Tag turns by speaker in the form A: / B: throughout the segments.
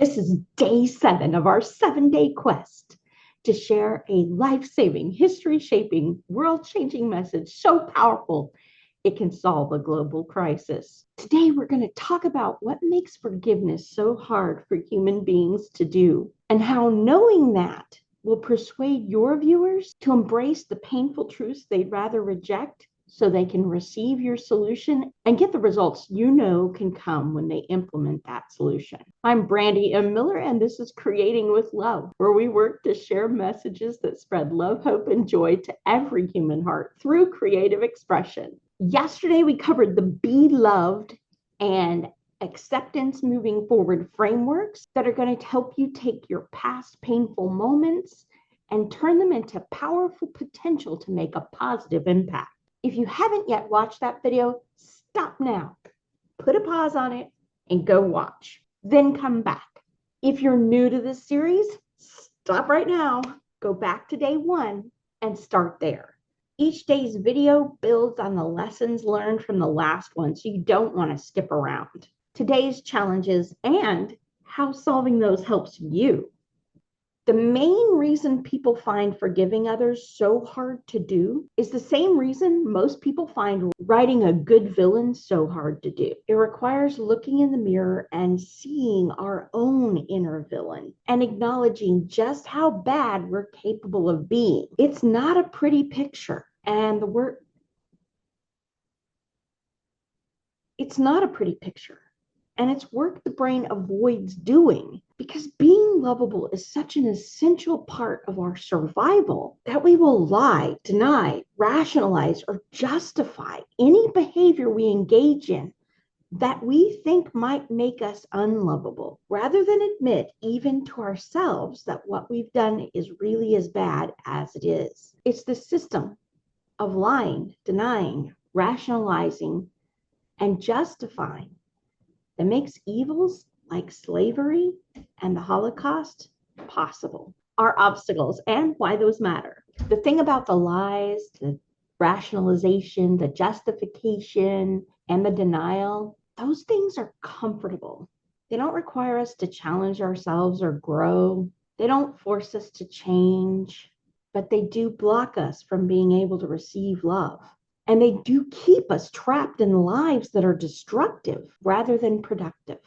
A: This is day 7 of our 7-day quest to share a life-saving, history-shaping, world-changing message so powerful it can solve a global crisis. Today, we're going to talk about what makes forgiveness so hard for human beings to do and how knowing that will persuade your viewers to embrace the painful truths they'd rather reject so they can receive your solution and get the results you know can come when they implement that solution. I'm Brandy M. Miller, and this is Creating with Love, where we work to share messages that spread love, hope, and joy to every human heart through creative expression. Yesterday, we covered the Be Loved and acceptance moving forward frameworks that are going to help you take your past painful moments and turn them into powerful potential to make a positive impact. If you haven't yet watched that video, stop now, put a pause on it, and go watch. Then come back. If you're new to this series, stop right now, go back to day 1, and start there. Each day's video builds on the lessons learned from the last one, so you don't want to skip around. Today's challenges and how solving those helps you. The main reason people find forgiving others so hard to do is the same reason most people find writing a good villain so hard to do. It requires looking in the mirror and seeing our own inner villain and acknowledging just how bad we're capable of being. It's not a pretty picture, and it's not a pretty picture. And it's work the brain avoids doing because being lovable is such an essential part of our survival that we will lie, deny, rationalize, or justify any behavior we engage in that we think might make us unlovable, rather than admit even to ourselves that what we've done is really as bad as it is. It's the system of lying, denying, rationalizing, and justifying that makes evils like slavery and the Holocaust possible. Our obstacles and why those matter. The thing about the lies, the rationalization, the justification, and the denial, those things are comfortable. They don't require us to challenge ourselves or grow. They don't force us to change, but they do block us from being able to receive love. And they do keep us trapped in lives that are destructive rather than productive.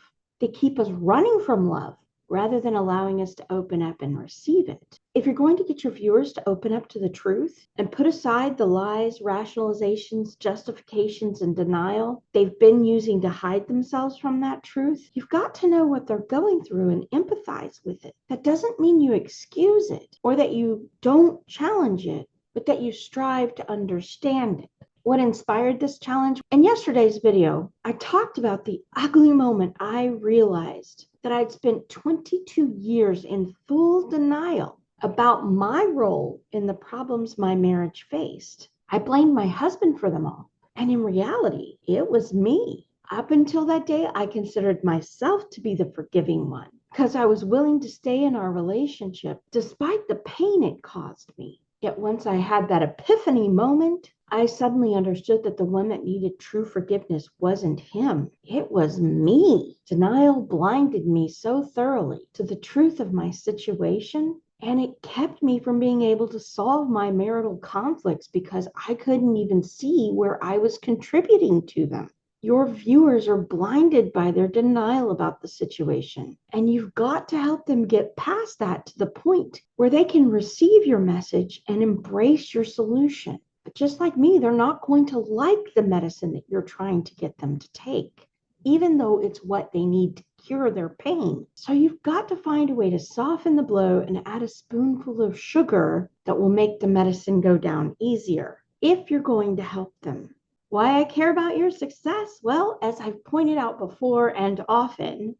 A: They keep us running from love rather than allowing us to open up and receive it. If you're going to get your viewers to open up to the truth and put aside the lies, rationalizations, justifications, and denial they've been using to hide themselves from that truth, you've got to know what they're going through and empathize with it. That doesn't mean you excuse it or that you don't challenge it, but that you strive to understand it. What inspired this challenge? In yesterday's video, I talked about the ugly moment I realized that I'd spent 22 years in full denial about my role in the problems my marriage faced. I blamed my husband for them all. And in reality, it was me. Up until that day, I considered myself to be the forgiving one because I was willing to stay in our relationship despite the pain it caused me. Yet once I had that epiphany moment, I suddenly understood that the one that needed true forgiveness wasn't him. It was me. Denial blinded me so thoroughly to the truth of my situation, and it kept me from being able to solve my marital conflicts because I couldn't even see where I was contributing to them. Your viewers are blinded by their denial about the situation, and you've got to help them get past that to the point where they can receive your message and embrace your solution. But just like me, they're not going to like the medicine that you're trying to get them to take, even though it's what they need to cure their pain. So you've got to find a way to soften the blow and add a spoonful of sugar that will make the medicine go down easier if you're going to help them. Why I care about your success? Well, as I've pointed out before and often,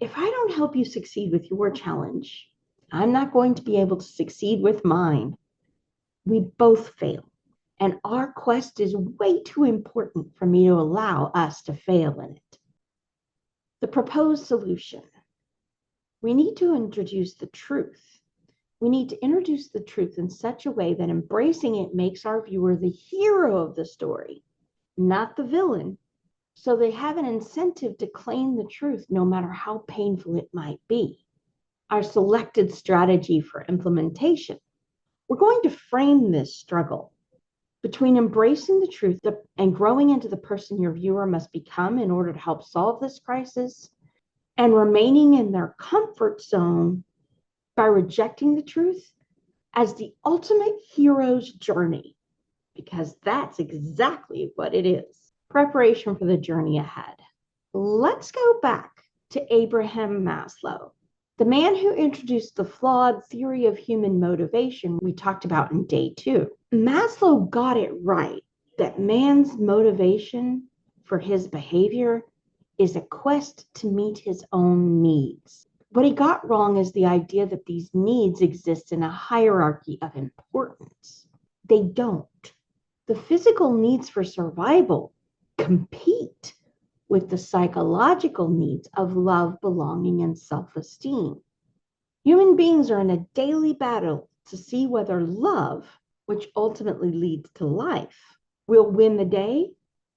A: if I don't help you succeed with your challenge, I'm not going to be able to succeed with mine. We both fail. And our quest is way too important for me to allow us to fail in it. The proposed solution. We need to introduce the truth. We need to introduce the truth in such a way that embracing it makes our viewer the hero of the story, not the villain. So they have an incentive to claim the truth no matter how painful it might be. Our selected strategy for implementation. We're going to frame this struggle between embracing the truth and growing into the person your viewer must become in order to help solve this crisis, and remaining in their comfort zone by rejecting the truth as the ultimate hero's journey, because that's exactly what it is. Preparation for the journey ahead. Let's go back to Abraham Maslow, the man who introduced the flawed theory of human motivation we talked about in day 2. Maslow got it right that man's motivation for his behavior is a quest to meet his own needs. What he got wrong is the idea that these needs exist in a hierarchy of importance. They don't. The physical needs for survival compete with the psychological needs of love, belonging, and self-esteem. Human beings are in a daily battle to see whether love, which ultimately leads to life, will win the day,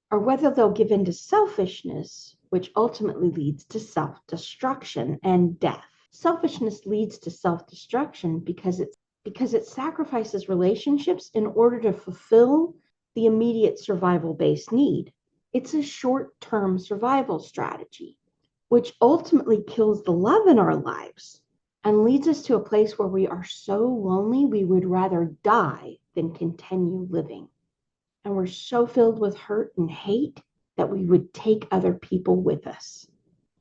A: or whether they'll give in to selfishness, which ultimately leads to self-destruction and death. Selfishness leads to self-destruction because it sacrifices relationships in order to fulfill the immediate survival-based need. It's a short-term survival strategy, which ultimately kills the love in our lives and leads us to a place where we are so lonely we would rather die than continue living. And we're so filled with hurt and hate that we would take other people with us.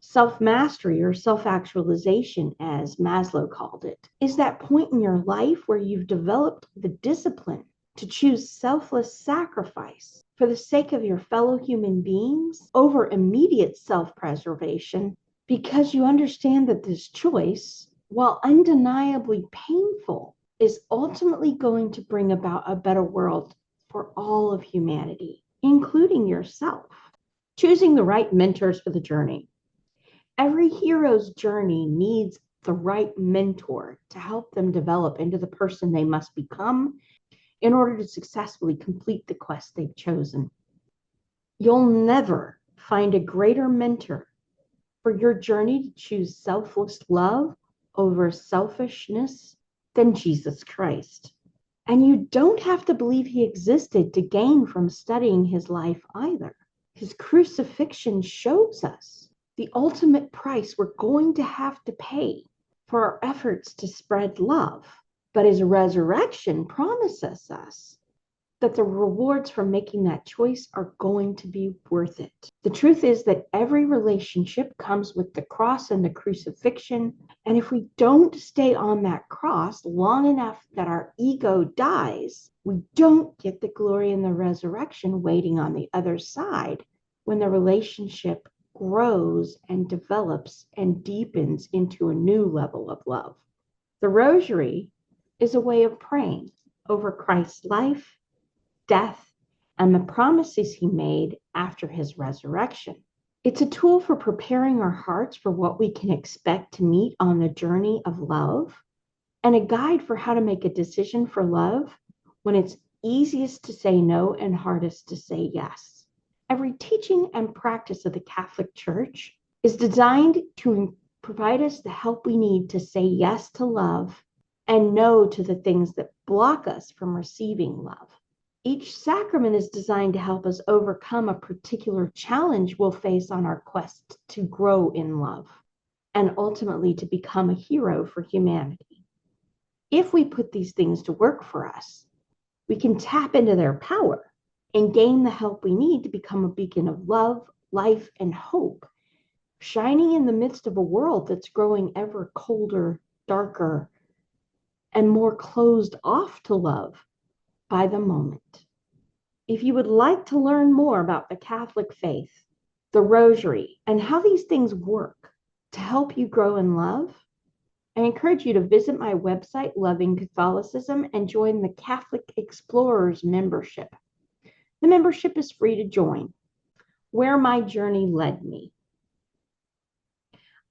A: Self-mastery, or self-actualization, as Maslow called it, is that point in your life where you've developed the discipline to choose selfless sacrifice for the sake of your fellow human beings over immediate self-preservation, because you understand that this choice, while undeniably painful, is ultimately going to bring about a better world for all of humanity, including yourself. Choosing the right mentors for the journey. Every hero's journey needs the right mentor to help them develop into the person they must become in order to successfully complete the quest they've chosen. You'll never find a greater mentor for your journey to choose selfless love over selfishness than Jesus Christ. And you don't have to believe he existed to gain from studying his life either. His crucifixion shows us the ultimate price we're going to have to pay for our efforts to spread love. But his resurrection promises us that the rewards for making that choice are going to be worth it. The truth is that every relationship comes with the cross and the crucifixion. And if we don't stay on that cross long enough that our ego dies, we don't get the glory and the resurrection waiting on the other side when the relationship grows and develops and deepens into a new level of love. The rosary is a way of praying over Christ's life, death, and the promises he made after his resurrection. It's a tool for preparing our hearts for what we can expect to meet on the journey of love, and a guide for how to make a decision for love when it's easiest to say no and hardest to say yes. Every teaching and practice of the Catholic Church is designed to provide us the help we need to say yes to love and no to the things that block us from receiving love. Each sacrament is designed to help us overcome a particular challenge we'll face on our quest to grow in love and ultimately to become a hero for humanity. If we put these things to work for us, we can tap into their power and gain the help we need to become a beacon of love, life, and hope, shining in the midst of a world that's growing ever colder, darker, and more closed off to love by the moment. If you would like to learn more about the Catholic faith, the Rosary, and how these things work to help you grow in love, I encourage you to visit my website, Loving Catholicism, and join the Catholic Explorers membership. The membership is free to join. Where my journey led me.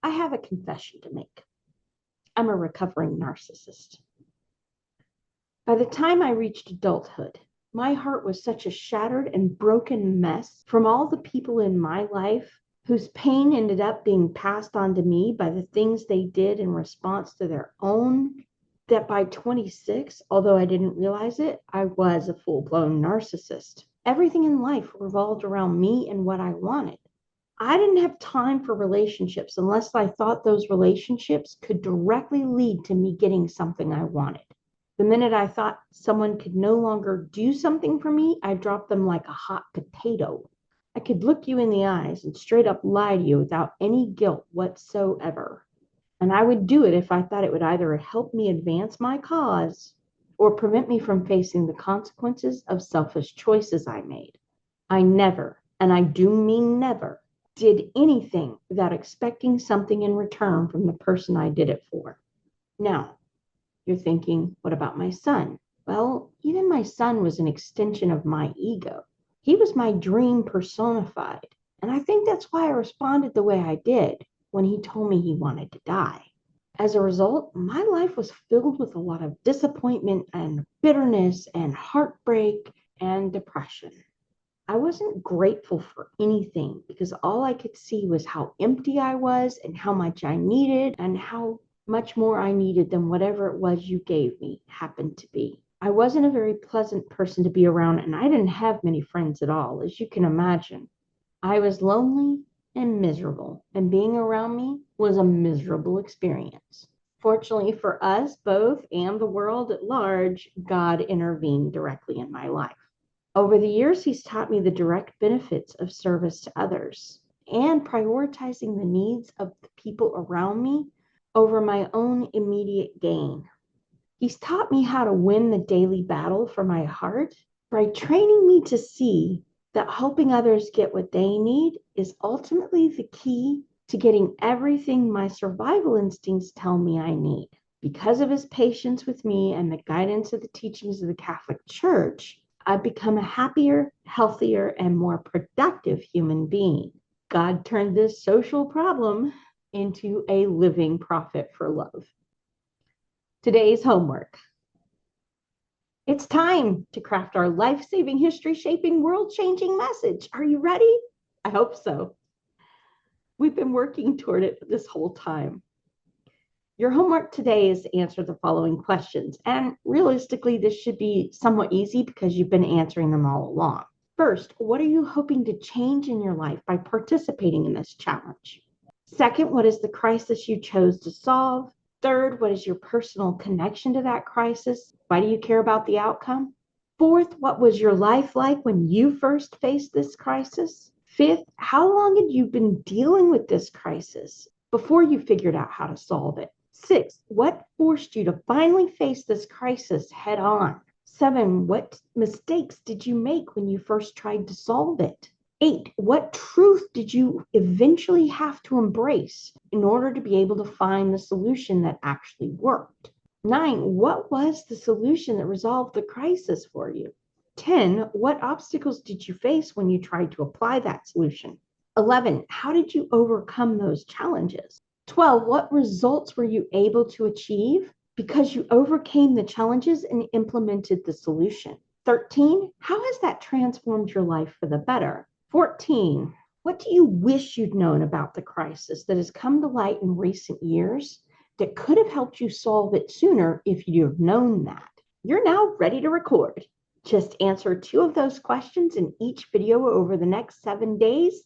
A: I have a confession to make. I'm a recovering narcissist. By the time I reached adulthood, My heart was such a shattered and broken mess from all the people in my life whose pain ended up being passed on to me by the things they did in response to their own, that by 26, although I didn't realize it, I was a full-blown narcissist. Everything in life revolved around me and what I wanted. I didn't have time for relationships unless I thought those relationships could directly lead to me getting something I wanted. The minute I thought someone could no longer do something for me, I dropped them like a hot potato. I could look you in the eyes and straight up lie to you without any guilt whatsoever. And I would do it if I thought it would either help me advance my cause or prevent me from facing the consequences of selfish choices I made. I never, and I do mean never, did anything without expecting something in return from the person I did it for. Now, you're thinking, what about my son? Well, even my son was an extension of my ego. He was my dream personified. And I think that's why I responded the way I did when he told me he wanted to die. As a result, my life was filled with a lot of disappointment and bitterness and heartbreak and depression. I wasn't grateful for anything because all I could see was how empty I was and how much I needed and how much more I needed than whatever it was you gave me happened to be. I wasn't a very pleasant person to be around, and I didn't have many friends at all, as you can imagine. I was lonely and miserable, and being around me was a miserable experience. Fortunately for us both and the world at large, God intervened directly in my life. Over the years, he's taught me the direct benefits of service to others and prioritizing the needs of the people around me over my own immediate gain. He's taught me how to win the daily battle for my heart by training me to see that helping others get what they need is ultimately the key to getting everything my survival instincts tell me I need. Because of his patience with me and the guidance of the teachings of the Catholic Church, I've become a happier, healthier, and more productive human being. God turned this social problem into a living profit for love. Today's homework. It's time to craft our life-saving, history-shaping, world-changing message. Are you ready? I hope so. We've been working toward it this whole time. Your homework today is to answer the following questions. And realistically, this should be somewhat easy because you've been answering them all along. First, what are you hoping to change in your life by participating in this challenge? Second, what is the crisis you chose to solve? Third, what is your personal connection to that crisis? Why do you care about the outcome? Fourth, what was your life like when you first faced this crisis? Fifth, how long had you been dealing with this crisis before you figured out how to solve it? Six, what forced you to finally face this crisis head on? Seven, what mistakes did you make when you first tried to solve it? Eight, what truth did you eventually have to embrace in order to be able to find the solution that actually worked? Nine, what was the solution that resolved the crisis for you? 10, what obstacles did you face when you tried to apply that solution? 11, how did you overcome those challenges? 12, what results were you able to achieve because you overcame the challenges and implemented the solution? 13, how has that transformed your life for the better? 14, what do you wish you'd known about the crisis that has come to light in recent years that could have helped you solve it sooner if you'd have known that? You're now ready to record. Just answer 2 of those questions in each video over the next 7 days,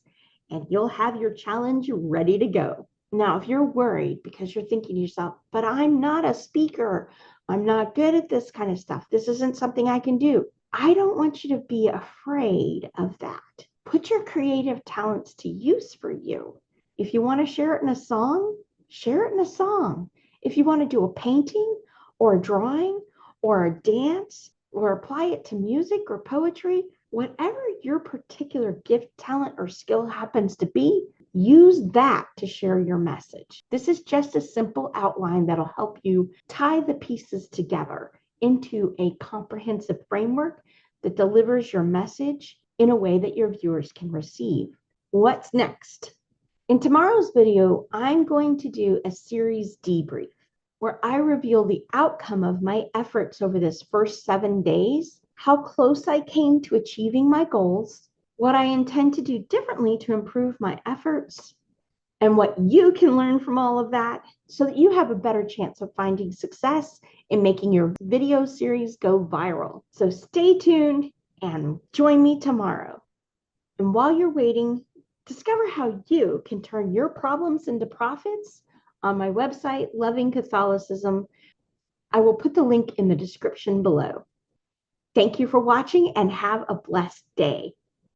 A: and you'll have your challenge ready to go. Now, if you're worried because you're thinking to yourself, but I'm not a speaker, I'm not good at this kind of stuff, this isn't something I can do, I don't want you to be afraid of that. Put your creative talents to use for you. If you want to share it in a song, share it in a song. If you want to do a painting or a drawing or a dance or apply it to music or poetry, whatever your particular gift, talent, or skill happens to be, use that to share your message. This is just a simple outline that'll help you tie the pieces together into a comprehensive framework that delivers your message in a way that your viewers can receive. What's next? In tomorrow's video, I'm going to do a series debrief where I reveal the outcome of my efforts over this first 7 days how close I came to achieving my goals, what I intend to do differently to improve my efforts, and what you can learn from all of that so that you have a better chance of finding success in making your video series go viral. So stay tuned and join me tomorrow. And while you're waiting, discover how you can turn your problems into profits on my website, Loving Catholicism. I will put the link in the description below. Thank you for watching and have a blessed day.